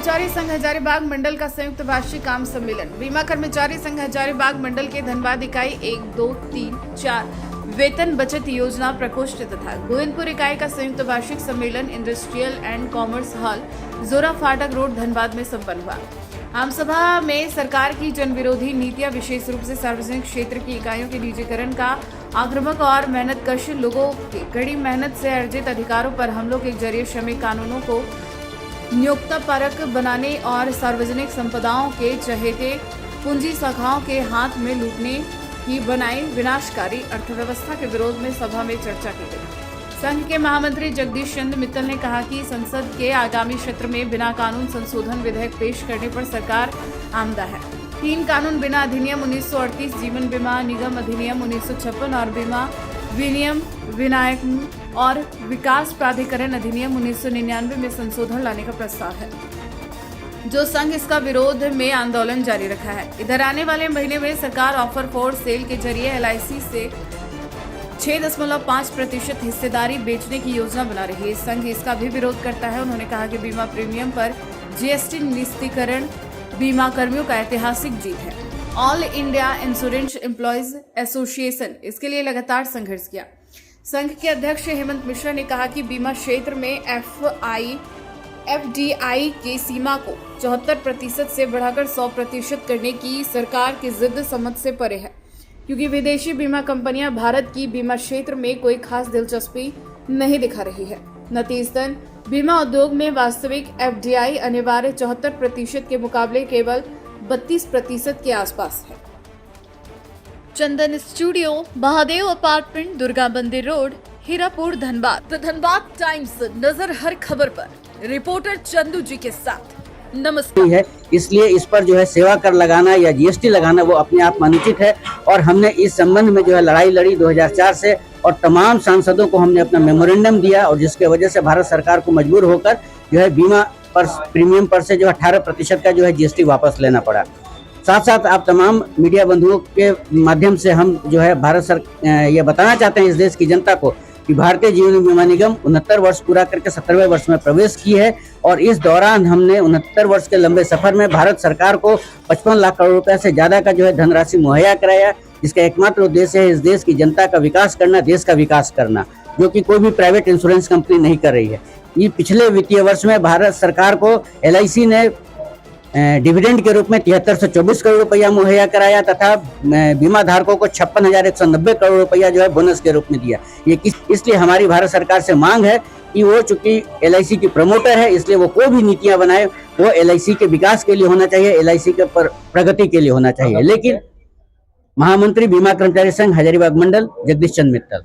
कर्मचारी संघ हजारीबाग मंडल का संयुक्त वार्षिक आम सम्मेलन। बीमा कर्मचारी संघ हजारीबाग मंडल के धनबाद इकाई 1, 2, 3, 4 वेतन बचत योजना प्रकोष्ठ तथा गोविंदपुर इकाई का संयुक्त वार्षिक सम्मेलन इंडस्ट्रियल एंड कॉमर्स हॉल, जोरा फाटक रोड, धनबाद में संपन्न हुआ। आम सभा में सरकार की जन विरोधी नीतियां, विशेष रूप से सार्वजनिक क्षेत्र की इकाइयों के निजीकरण का आक्रामक और मेहनतकश लोगों की कड़ी मेहनत से अर्जित अधिकारों पर हमलों के जरिए श्रमिक कानूनों को नियोक्तापरक बनाने और सार्वजनिक संपदाओं के चहेते पूंजी शाखाओं के हाथ में लूटने की बनाई विनाशकारी अर्थव्यवस्था के विरोध में सभा में चर्चा की गई। संघ के महामंत्री जगदीश चंद्र मित्तल ने कहा कि संसद के आगामी सत्र में बिना कानून संशोधन विधेयक पेश करने पर सरकार आमदा है। 3 कानून बिना अधिनियम 1938, जीवन बीमा निगम अधिनियम 1956 और बीमा विनियम विनायक और विकास प्राधिकरण अधिनियम 1999 में संशोधन लाने का प्रस्ताव है, जो संघ इसका विरोध में आंदोलन जारी रखा है। इधर आने वाले महीने में सरकार ऑफर फॉर सेल के जरिए LIC से 6.5% हिस्सेदारी बेचने की योजना बना रही है। संघ इसका भी विरोध करता है। उन्होंने कहा कि बीमा प्रीमियम पर GST निस्तीकरण बीमा कर्मियों का ऐतिहासिक जीत है। All India insurance employees association इसके लिए लगातार संघर्ष किया। संघ के अध्यक्ष हेमंत मिश्रा ने कहा कि बीमा क्षेत्र में FDI की सीमा को 74% से बढ़ाकर 100% करने की सरकार की जिद समझ से परे है, क्योंकि विदेशी बीमा कंपनियां भारत की बीमा क्षेत्र में कोई खास दिलचस्पी नहीं दिखा रही है। नतीजतन बीमा उद्योग में वास्तविक FDI अनिवार्य 74% के मुकाबले केवल 32% के आसपास है। चंदन स्टूडियो, महादेव अपार्टमेंट, दुर्गा मंदिर road, Hirapur, Dhanbad. The Dhanbad times, नजर हर खबर पर। रिपोर्टर चंदू जी के साथ। नमस्कार है, इसलिए इस पर जो है सेवा कर लगाना या GST लगाना वो अपने आप में अनुचित है। और हमने इस संबंध में जो है लड़ाई लड़ी 2004 से, और तमाम सांसदों को हमने अपना मेमोरेंडम दिया, और जिसके वजह से भारत सरकार को मजबूर होकर जो है बीमा पर प्रीमियम पर से जो 18% का जो है GST वापस लेना पड़ा। साथ साथ आप तमाम मीडिया बंधुओं के माध्यम से हम जो है ये बताना चाहते हैं इस देश की जनता को कि भारतीय जीवन बीमा निगम 69 वर्ष पूरा करके 70वें वर्ष में प्रवेश की है, और इस दौरान हमने 69 वर्ष के लंबे सफर में भारत सरकार को 55 लाख करोड़ रुपए से ज्यादा का जो है धनराशि मुहैया कराया, जिसका एकमात्र उद्देश्य है इस देश की जनता का विकास करना, देश का विकास करना, जो कि कोई भी प्राइवेट इंश्योरेंस कंपनी नहीं कर रही है। ये पिछले वित्तीय वर्ष में भारत सरकार को LIC ने डिविडेंड के रूप में 7324 करोड़ रुपया मुहैया कराया, तथा बीमा धारकों को 56,190 करोड़ रुपया जो है बोनस के रूप में दिया। इसलिए हमारी भारत सरकार से मांग है कि वो चूंकि LIC की प्रमोटर है, इसलिए वो कोई भी नीतियां बनाए वो LIC के विकास के लिए होना चाहिए, LIC के प्रगति के लिए होना चाहिए। लेकिन महामंत्री बीमा कर्मचारी संघ हजारीबाग मंडल जगदीश चंद्र मित्तल।